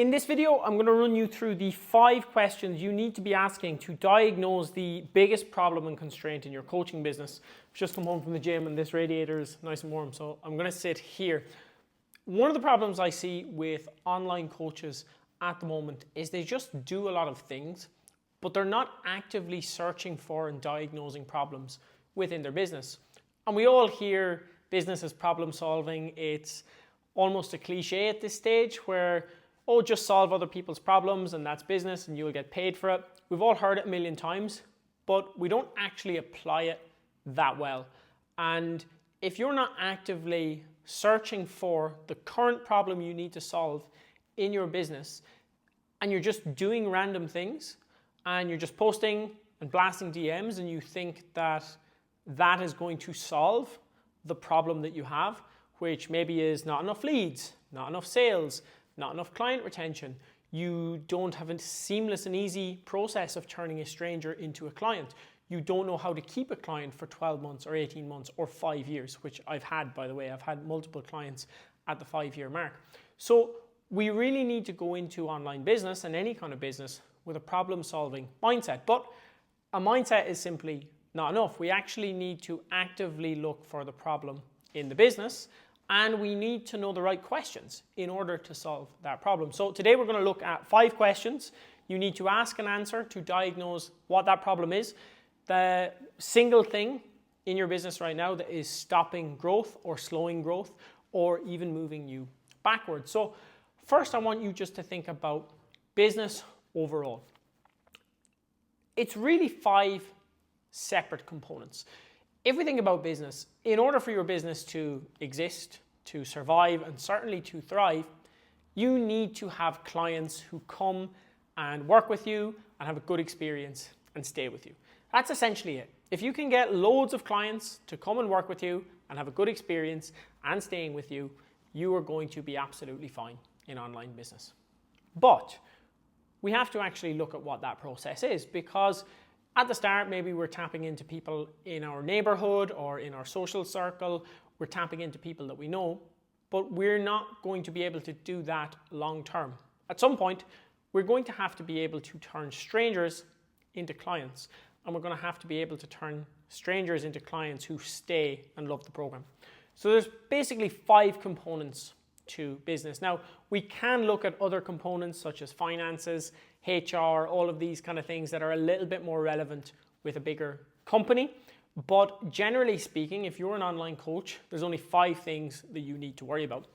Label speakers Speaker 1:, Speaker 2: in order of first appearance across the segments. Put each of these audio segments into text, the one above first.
Speaker 1: In this video, I'm going to run you through the 5 questions you need to be asking to diagnose the biggest problem and constraint in your coaching business. I've just come home from the gym and this radiator is nice and warm, so I'm going to sit here. One of the problems I see with online coaches at the moment is they just do a lot of things, but they're not actively searching for and diagnosing problems within their business. And we all hear business as problem solving. It's almost a cliche at this stage where, oh, just solve other people's problems and that's business and you'll get paid for it. We've all heard it a million times, but we don't actually apply it that well. And if you're not actively searching for the current problem you need to solve in your business, and you're just doing random things, and you're just posting and blasting DMs, and you think that that is going to solve the problem that you have, which maybe is not enough leads, not enough sales, not enough client retention. You don't have a seamless and easy process of turning a stranger into a client. You don't know how to keep a client for 12 months or 18 months or 5 years, which I've had, by the way. I've had multiple clients at the 5-year mark. So we really need to go into online business and any kind of business with a problem-solving mindset. But a mindset is simply not enough. We actually need to actively look for the problem in the business, and we need to know the right questions in order to solve that problem. So today we're going to look at 5 questions you need to ask and answer to diagnose what that problem is. The single thing in your business right now that is stopping growth or slowing growth or even moving you backwards. So first I want you just to think about business overall. It's really 5 separate components. If we think about business, in order for your business to exist, to survive, and certainly to thrive, you need to have clients who come and work with you and have a good experience and stay with you. That's essentially it. If you can get loads of clients to come and work with you and have a good experience and staying with you, you are going to be absolutely fine in online business. But we have to actually look at what that process is, because at the start, maybe we're tapping into people in our neighborhood or in our social circle. We're tapping into people that we know, but we're not going to be able to do that long term. At some point, we're going to have to be able to turn strangers into clients, and we're going to have to be able to turn strangers into clients who stay and love the program. So there's basically 5 components to business. Now, we can look at other components such as finances, HR, all of these kind of things that are a little bit more relevant with a bigger company. But generally speaking, if you're an online coach, there's only 5 things that you need to worry about.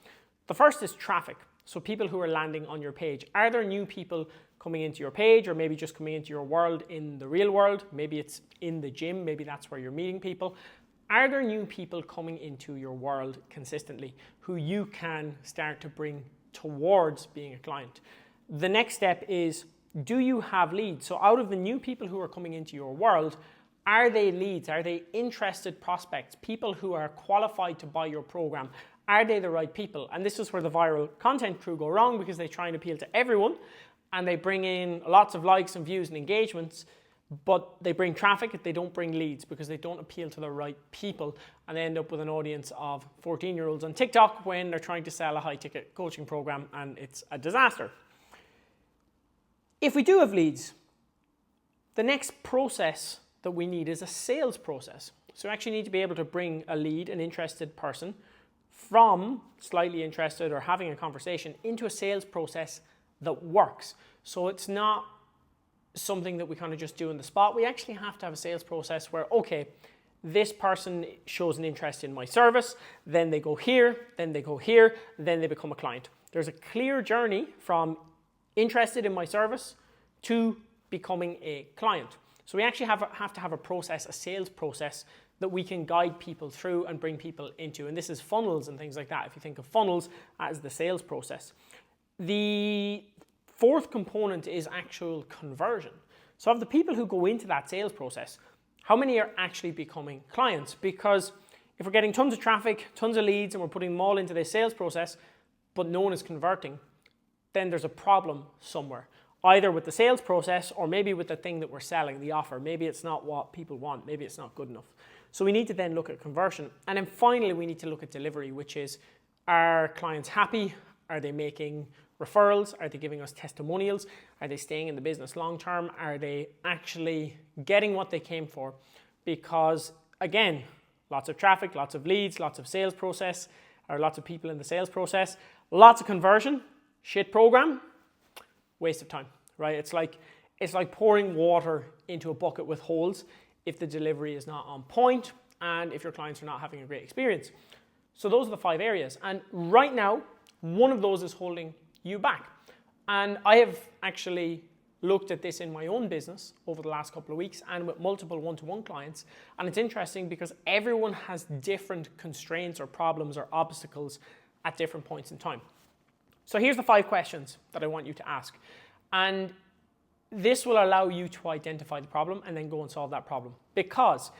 Speaker 1: The first is traffic. So people who are landing on your page. Are there new people coming into your page, or maybe just coming into your world in the real world? Maybe it's in the gym, maybe that's where you're meeting people. Are there new people coming into your world consistently who you can start to bring towards being a client? The next step is, do you have leads? So out of the new people who are coming into your world, are they leads? Are they interested prospects? People who are qualified to buy your program? Are they the right people? And this is where the viral content crew go wrong, because they try and appeal to everyone and they bring in lots of likes and views and engagements, but they bring traffic, they don't bring leads because they don't appeal to the right people, and they end up with an audience of 14-year-olds on TikTok when they're trying to sell a high-ticket coaching program, and it's a disaster. If we do have leads, the next process that we need is a sales process. So we actually need to be able to bring a lead, an interested person, from slightly interested or having a conversation into a sales process that works. So it's not something that we kind of just do in the spot. We actually have to have a sales process where, okay, this person shows an interest in my service, then they go here, then they go here, then they become a client. There's a clear journey from interested in my service to becoming a client. So we actually have to have a process, a sales process that we can guide people through and bring people into. And this is funnels and things like that. If you think of funnels as the sales process. The 4th component is actual conversion. So of the people who go into that sales process, how many are actually becoming clients? Because if we're getting tons of traffic, tons of leads, and we're putting them all into this sales process, but no one is converting, then there's a problem somewhere. Either with the sales process or maybe with the thing that we're selling, the offer. Maybe it's not what people want. Maybe it's not good enough. So we need to then look at conversion. And then finally, we need to look at delivery, which is, are clients happy? Are they making referrals? Are they giving us testimonials? Are they staying in the business long term? Are they actually getting what they came for? Because again, lots of traffic, lots of leads, lots of sales process, or lots of people in the sales process, lots of conversion, shit program, waste of time, right? It's like pouring water into a bucket with holes if the delivery is not on point and if your clients are not having a great experience. So those are the 5 areas. And right now, one of those is holding you back. And I have actually looked at this in my own business over the last couple of weeks and with multiple one-to-one clients. And it's interesting because everyone has different constraints or problems or obstacles at different points in time. So here's the 5 questions that I want you to ask. And this will allow you to identify the problem and then go and solve that problem. Because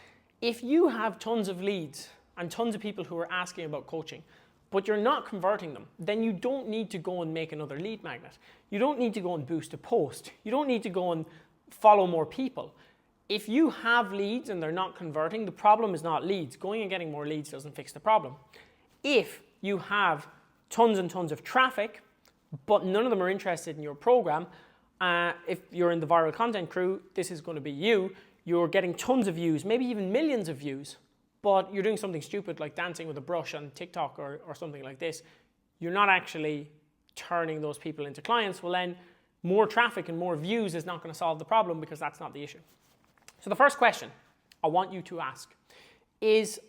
Speaker 1: if you have tons of leads and tons of people who are asking about coaching, but you're not converting them, then you don't need to go and make another lead magnet. You don't need to go and boost a post. You don't need to go and follow more people. If you have leads and they're not converting, the problem is not leads. Going and getting more leads doesn't fix the problem. If you have tons and tons of traffic, but none of them are interested in your program, if you're in the viral content crew, this is going to be you. You're getting tons of views, maybe even millions of views, but you're doing something stupid like dancing with a brush on TikTok or something like this. You're not actually turning those people into clients. Well, then more traffic and more views is not going to solve the problem because that's not the issue. So the first question I want you to ask is,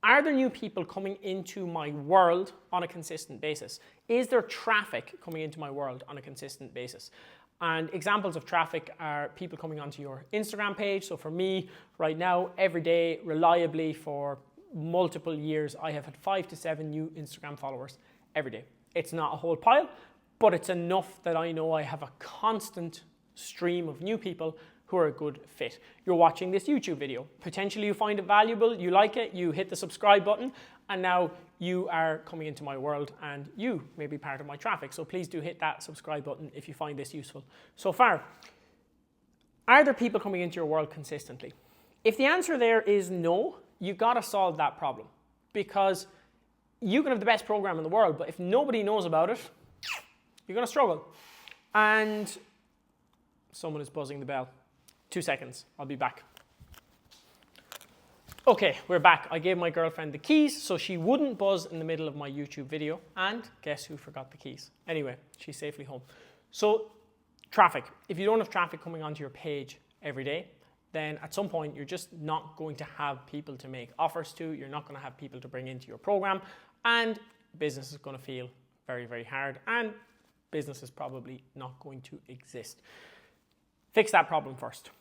Speaker 1: are there new people coming into my world on a consistent basis? Is there traffic coming into my world on a consistent basis? And examples of traffic are people coming onto your Instagram page. So for me, right now, every day, reliably for multiple years, I have had 5 to 7 new Instagram followers every day. It's not a whole pile, but it's enough that I know I have a constant stream of new people who are a good fit. You're watching this YouTube video. Potentially you find it valuable, you like it, you hit the subscribe button, and now you are coming into my world and you may be part of my traffic. So please do hit that subscribe button if you find this useful. So far, are there people coming into your world consistently? If the answer there is no, you've got to solve that problem, because you can have the best program in the world, but if nobody knows about it, you're going to struggle. And someone is buzzing the bell. 2 seconds, I'll be back. Okay, we're back. I gave my girlfriend the keys so she wouldn't buzz in the middle of my YouTube video, and guess who forgot the keys? Anyway, she's safely home. So, traffic. If you don't have traffic coming onto your page every day, then at some point you're just not going to have people to make offers to, you're not going to have people to bring into your program, and business is going to feel very, very hard, and business is probably not going to exist. Fix that problem first.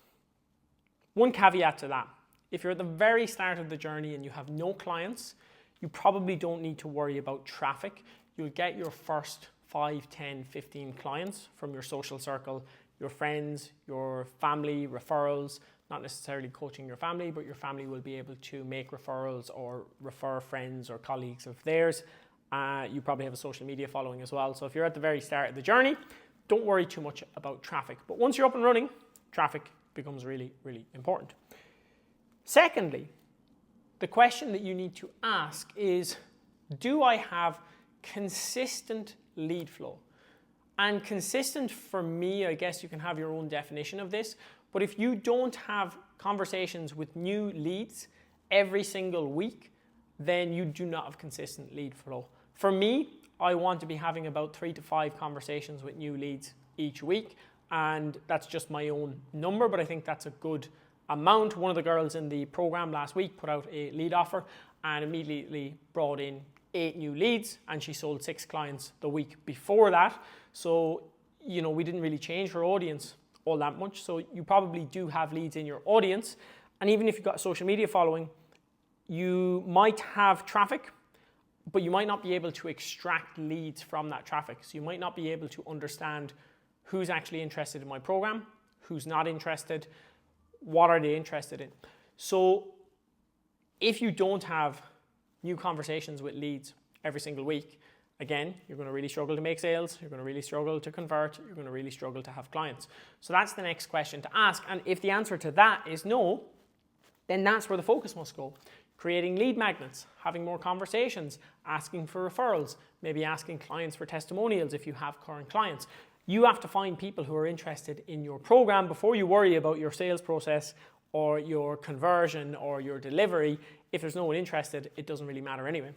Speaker 1: One caveat to that: if you're at the very start of the journey and you have no clients, you probably don't need to worry about traffic. You'll get your first 5, 10, 15 clients from your social circle, your friends, your family, referrals, not necessarily coaching your family, but your family will be able to make referrals or refer friends or colleagues of theirs. You probably have a social media following as well. So if you're at the very start of the journey, don't worry too much about traffic. But once you're up and running, traffic becomes really, really important. Secondly, the question that you need to ask is, do I have consistent lead flow? And consistent, for me, I guess you can have your own definition of this, but if you don't have conversations with new leads every single week, then you do not have consistent lead flow. For me, I want to be having about 3 to 5 conversations with new leads each week, and that's just my own number, but I think that's a good amount. One of the girls in the program last week put out a lead offer and immediately brought in 8 new leads, and she sold 6 clients the week before that. So, you know, we didn't really change her audience all that much. So you probably do have leads in your audience, and even if you've got a social media following, you might have traffic, but you might not be able to extract leads from that traffic. So you might not be able to understand who's actually interested in my program, who's not interested, what are they interested in. So if you don't have new conversations with leads every single week, again, you're going to really struggle to make sales, you're going to really struggle to convert, you're going to really struggle to have clients. So that's the next question to ask. And if the answer to that is no, then that's where the focus must go. Creating lead magnets, having more conversations, asking for referrals, maybe asking clients for testimonials if you have current clients. You have to find people who are interested in your program before you worry about your sales process or your conversion or your delivery. If there's no one interested, it doesn't really matter anyway.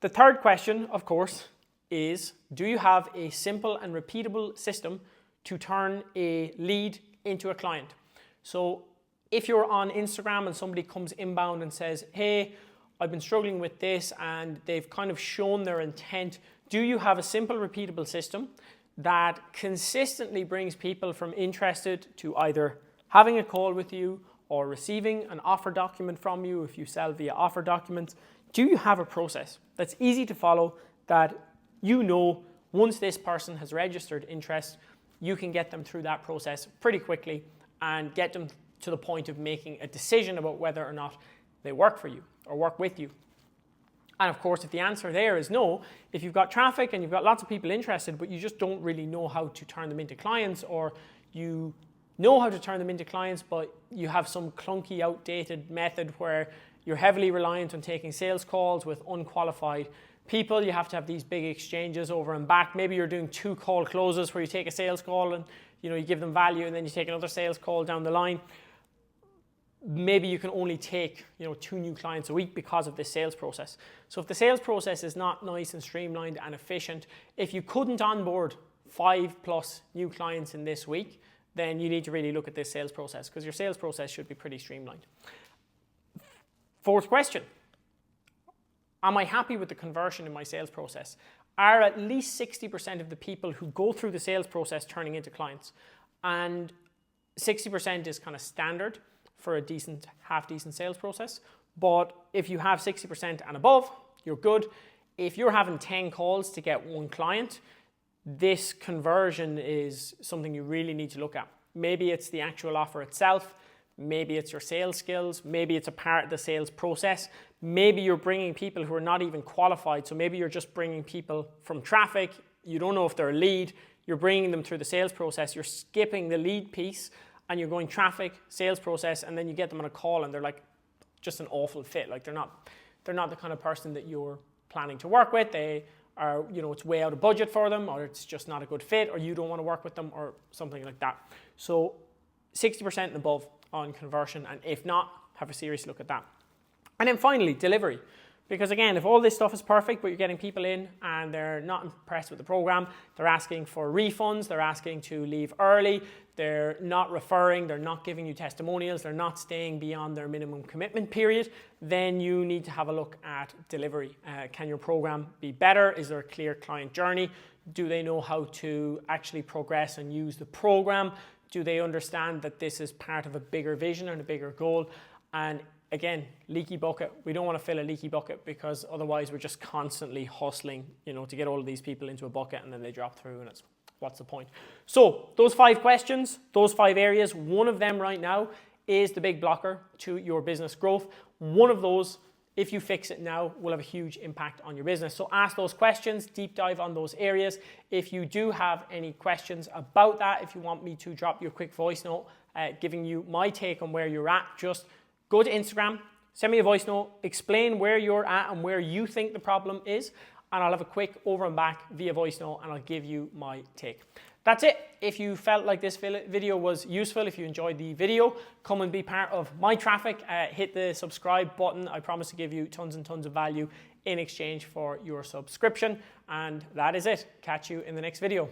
Speaker 1: The third question, of course, is do you have a simple and repeatable system to turn a lead into a client? So if you're on Instagram and somebody comes inbound and says, hey, I've been struggling with this, and they've kind of shown their intent, do you have a simple, repeatable system that consistently brings people from interested to either having a call with you or receiving an offer document from you if you sell via offer documents? Do you have a process that's easy to follow, that you know once this person has registered interest, you can get them through that process pretty quickly and get them to the point of making a decision about whether or not they work for you or work with you? And of course, if the answer there is no, if you've got traffic and you've got lots of people interested, but you just don't really know how to turn them into clients, or you know how to turn them into clients, but you have some clunky, outdated method where you're heavily reliant on taking sales calls with unqualified people. You have to have these big exchanges over and back. Maybe you're doing 2 call closes where you take a sales call and you give them value, and then you take another sales call down the line. Maybe you can only take 2 new clients a week because of this sales process. So if the sales process is not nice and streamlined and efficient, if you couldn't onboard 5+ new clients in this week, then you need to really look at this sales process, because your sales process should be pretty streamlined. Fourth question, am I happy with the conversion in my sales process? Are at least 60% of the people who go through the sales process turning into clients? And 60% is kind of standard for a decent, half-decent sales process. But if you have 60% and above, you're good. If you're having 10 calls to get 1 client, this conversion is something you really need to look at. Maybe it's the actual offer itself. Maybe it's your sales skills. Maybe it's a part of the sales process. Maybe you're bringing people who are not even qualified. So maybe you're just bringing people from traffic. You don't know if they're a lead. You're bringing them through the sales process. You're skipping the lead piece, and you're going traffic, sales process, and then you get them on a call and they're like just an awful fit. Like they're not the kind of person that you're planning to work with. They are, it's way out of budget for them, or it's just not a good fit, or you don't want to work with them, or something like that. So 60% and above on conversion, and if not, have a serious look at that. And then finally, delivery. Because again, if all this stuff is perfect, but you're getting people in and they're not impressed with the program, they're asking for refunds, they're asking to leave early, they're not referring, they're not giving you testimonials, they're not staying beyond their minimum commitment period, then you need to have a look at delivery. Can your program be better? Is there a clear client journey? Do they know how to actually progress and use the program? Do they understand that this is part of a bigger vision and a bigger goal? And again, leaky bucket. We don't want to fill a leaky bucket, because otherwise we're just constantly hustling, to get all of these people into a bucket, and then they drop through, and it's what's the point? So those 5 questions, those 5 areas, one of them right now is the big blocker to your business growth. One of those, if you fix it now, will have a huge impact on your business. So ask those questions, deep dive on those areas. If you do have any questions about that, if you want me to drop you a quick voice note, giving you my take on where you're at, just go to Instagram, send me a voice note, explain where you're at and where you think the problem is, and I'll have a quick over and back via voice note, and I'll give you my take. That's it. If you felt like this video was useful, if you enjoyed the video, come and be part of my traffic. Hit the subscribe button. I promise to give you tons and tons of value in exchange for your subscription. And that is it. Catch you in the next video.